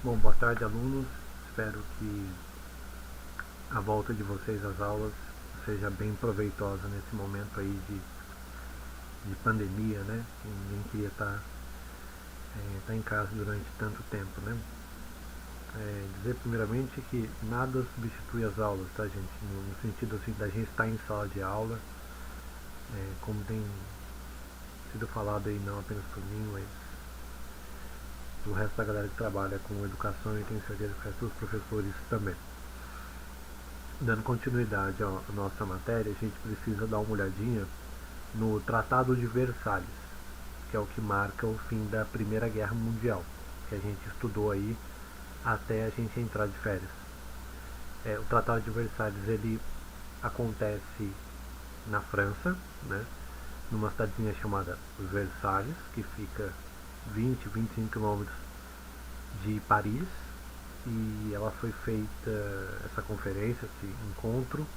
Bom, boa tarde, alunos. Espero que a volta de vocês às aulas seja bem proveitosa nesse momento aí de pandemia, né? Que ninguém queria estar em casa durante tanto tempo, né? Dizer primeiramente que nada substitui as aulas, tá, gente? No sentido assim da gente estar em sala de aula, como tem sido falado aí não apenas por mim, mas do resto da galera que trabalha com educação e tenho certeza que o resto dos professores também. Dando continuidade à nossa matéria, a gente precisa dar uma olhadinha no Tratado de Versalhes, que é o que marca o fim da Primeira Guerra Mundial, que a gente estudou aí até a gente entrar de férias. O Tratado de Versalhes ele acontece na França, né, numa cidadezinha chamada Versalhes, que fica 20 quilômetros de Paris, e ela foi feita, essa conferência, esse encontro,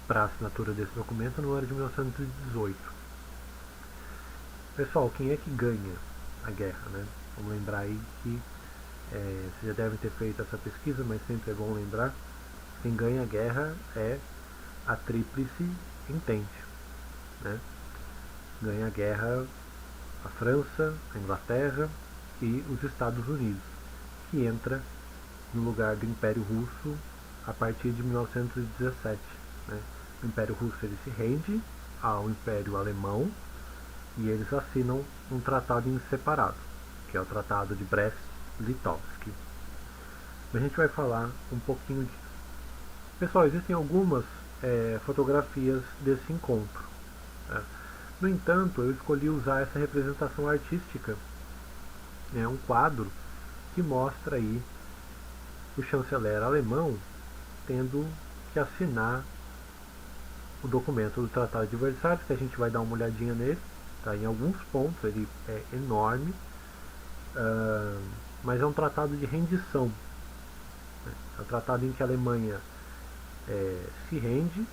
para a assinatura desse documento no ano de 1918. Pessoal, quem é que ganha a guerra, né? Vamos lembrar aí que vocês já devem ter feito essa pesquisa, mas sempre é bom lembrar. Quem ganha a guerra é a Tríplice Entente, né? Ganha a guerra a França, a Inglaterra e os Estados Unidos, que entra no lugar do Império Russo a partir de 1917. Né? O Império Russo ele se rende ao Império Alemão e eles assinam um tratado em separado, que é o Tratado de Brest-Litovsk. A gente vai falar um pouquinho disso. Pessoal, existem algumas fotografias desse encontro. Né? No entanto, eu escolhi usar essa representação artística, um quadro que mostra aí o chanceler alemão tendo que assinar o documento do Tratado de Versalhes, que a gente vai dar uma olhadinha nele. Tá? Em alguns pontos ele é enorme, mas é um tratado de rendição. Né? É um tratado em que a Alemanha se rende,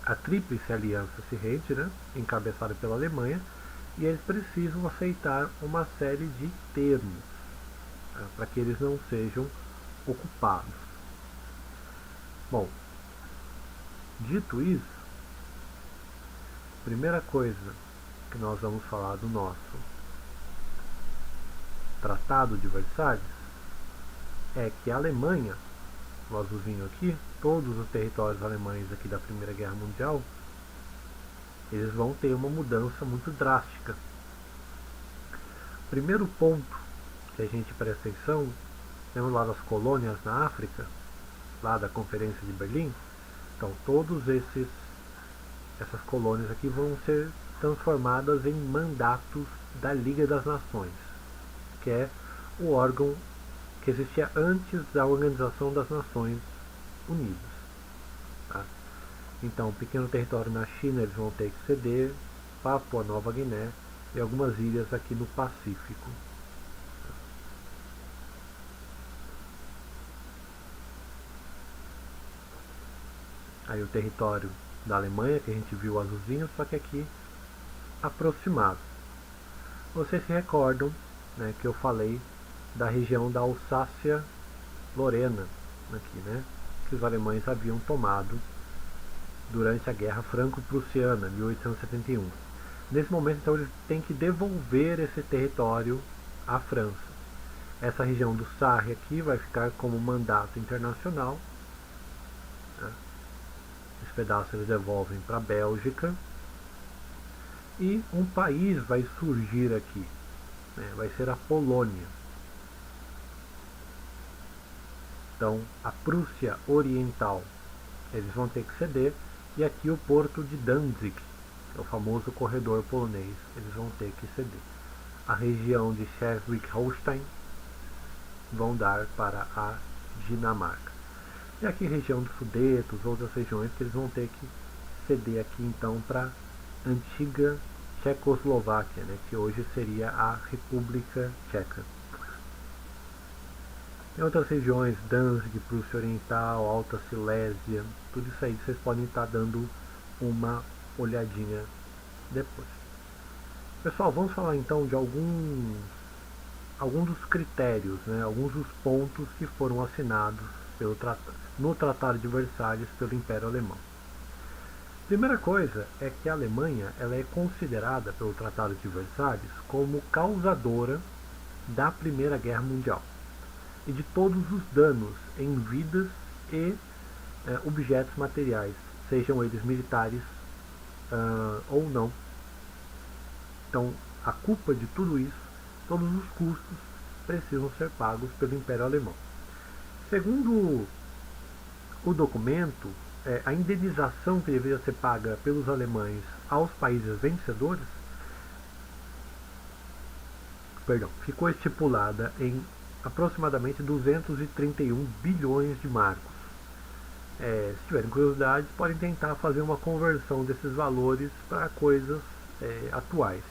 a Tríplice Aliança se rende, né? Encabeçada pela Alemanha, e eles precisam aceitar uma série de termos, tá? Para que eles não sejam ocupados. Bom, dito isso, primeira coisa que nós vamos falar do nosso Tratado de Versalhes é que a Alemanha, o azulzinho aqui, todos os territórios alemães aqui da Primeira Guerra Mundial, eles vão ter uma mudança muito drástica. Primeiro ponto que a gente presta atenção, temos lá das colônias na África, lá da Conferência de Berlim. Então todos essas colônias aqui vão ser transformadas em mandatos da Liga das Nações, que é o órgão que existia antes da Organização das Nações Unidas. Tá? Então, um pequeno território na China eles vão ter que ceder, Papua Nova Guiné e algumas ilhas aqui no Pacífico. Aí o território da Alemanha, que a gente viu azulzinho, só que aqui aproximado. Vocês se recordam, né, que eu falei da região da Alsácia-Lorena, aqui, né, que os alemães haviam tomado durante a Guerra Franco-Prussiana, 1871. Nesse momento, então, eles têm que devolver esse território à França. Essa região do Sarre aqui vai ficar como mandato internacional. Né? Esse pedaço eles devolvem para a Bélgica. E um país vai surgir aqui, né? Vai ser a Polônia. Então, a Prússia Oriental, eles vão ter que ceder, e aqui o porto de Danzig, que é o famoso corredor polonês, eles vão ter que ceder. A região de Schleswig-Holstein vão dar para a Dinamarca. E aqui a região dos Sudetos, outras regiões que eles vão ter que ceder aqui então para a antiga Tchecoslováquia, né, que hoje seria a República Tcheca. Tem outras regiões, Danzig, Prússia Oriental, Alta Silésia, tudo isso aí vocês podem estar dando uma olhadinha depois. Pessoal, vamos falar então de alguns alguns dos critérios, né, alguns dos pontos que foram assinados no Tratado de Versalhes pelo Império Alemão. Primeira coisa é que a Alemanha ela é considerada pelo Tratado de Versalhes como causadora da Primeira Guerra Mundial e de todos os danos em vidas e objetos materiais, sejam eles militares ou não. Então, a culpa de tudo isso, todos os custos, precisam ser pagos pelo Império Alemão. Segundo o documento, a indenização que deveria ser paga pelos alemães aos países vencedores ficou estipulada em aproximadamente 231 bilhões de marcos. Se tiverem curiosidade, podem tentar fazer uma conversão desses valores para coisas atuais.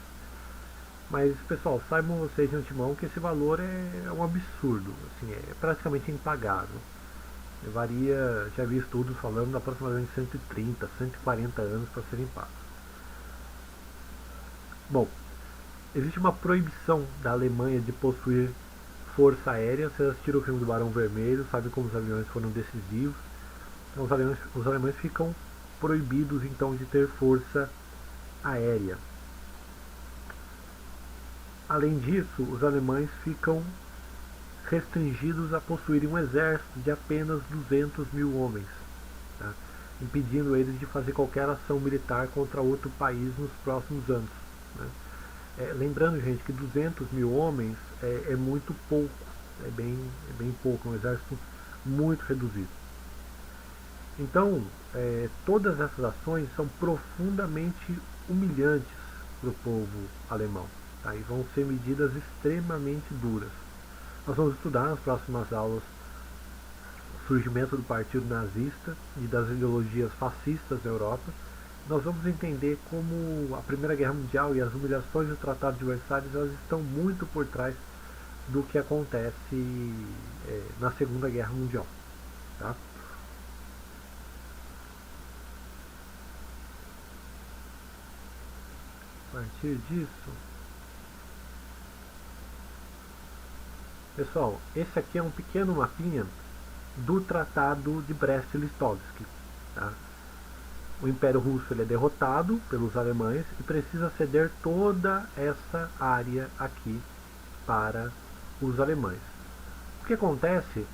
Mas, pessoal, saibam vocês de antemão que esse valor é um absurdo, assim, é praticamente impagável. Varia, já vi estudos falando de aproximadamente 130, 140 anos para serem pagos. Bom, existe uma proibição da Alemanha de possuir força aérea. Vocês assistiram o filme do Barão Vermelho, sabem como os aviões foram decisivos. Então, os alemães ficam proibidos então de ter força aérea. Além disso, os alemães ficam restringidos a possuírem um exército de apenas 200 mil homens, tá? Impedindo eles de fazer qualquer ação militar contra outro país nos próximos anos, né? Lembrando, gente, que 200 mil homens é muito pouco, é bem pouco, um exército muito reduzido. Então, todas essas ações são profundamente humilhantes para o povo alemão, tá? E vão ser medidas extremamente duras. Nós vamos estudar nas próximas aulas o surgimento do partido nazista e das ideologias fascistas na Europa. Nós vamos entender como a Primeira Guerra Mundial e as humilhações do Tratado de Versalhes elas estão muito por trás do que acontece na Segunda Guerra Mundial. Tá? A partir disso, pessoal, esse aqui é um pequeno mapinha do Tratado de Brest-Litovsk. Tá? O Império Russo ele é derrotado pelos alemães e precisa ceder toda essa área aqui para os alemães. O que acontece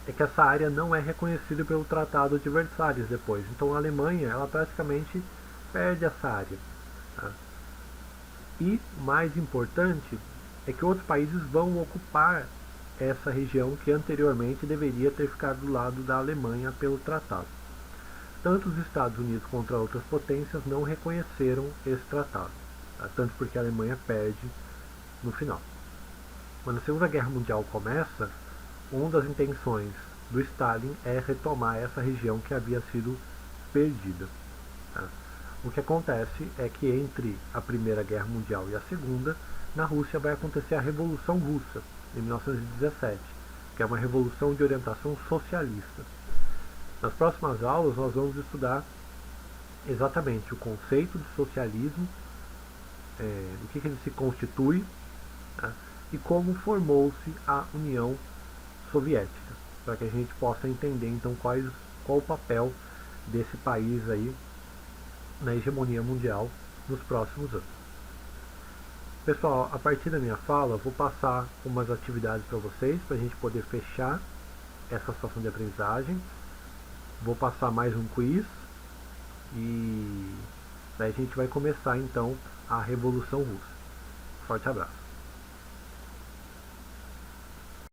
é que essa área não é reconhecida pelo Tratado de Versalhes depois. Então a Alemanha ela praticamente perde essa área. Tá? E, mais importante, é que outros países vão ocupar essa região que anteriormente deveria ter ficado do lado da Alemanha pelo tratado. Tanto os Estados Unidos quanto outras potências não reconheceram esse tratado, tá? Tanto porque a Alemanha perde no final. Quando a Segunda Guerra Mundial começa, uma das intenções do Stalin é retomar essa região que havia sido perdida. Tá? O que acontece é que entre a Primeira Guerra Mundial e a Segunda, na Rússia vai acontecer a Revolução Russa, em 1917, que é uma revolução de orientação socialista. Nas próximas aulas nós vamos estudar exatamente o conceito de socialismo, do que ele se constitui, tá? E como formou-se a União Soviética, para que a gente possa entender então qual o papel desse país aí na hegemonia mundial nos próximos anos. Pessoal, a partir da minha fala, eu vou passar umas atividades para vocês, para a gente poder fechar essa situação de aprendizagem. Vou passar mais um quiz e daí a gente vai começar então a Revolução Russa. Forte abraço.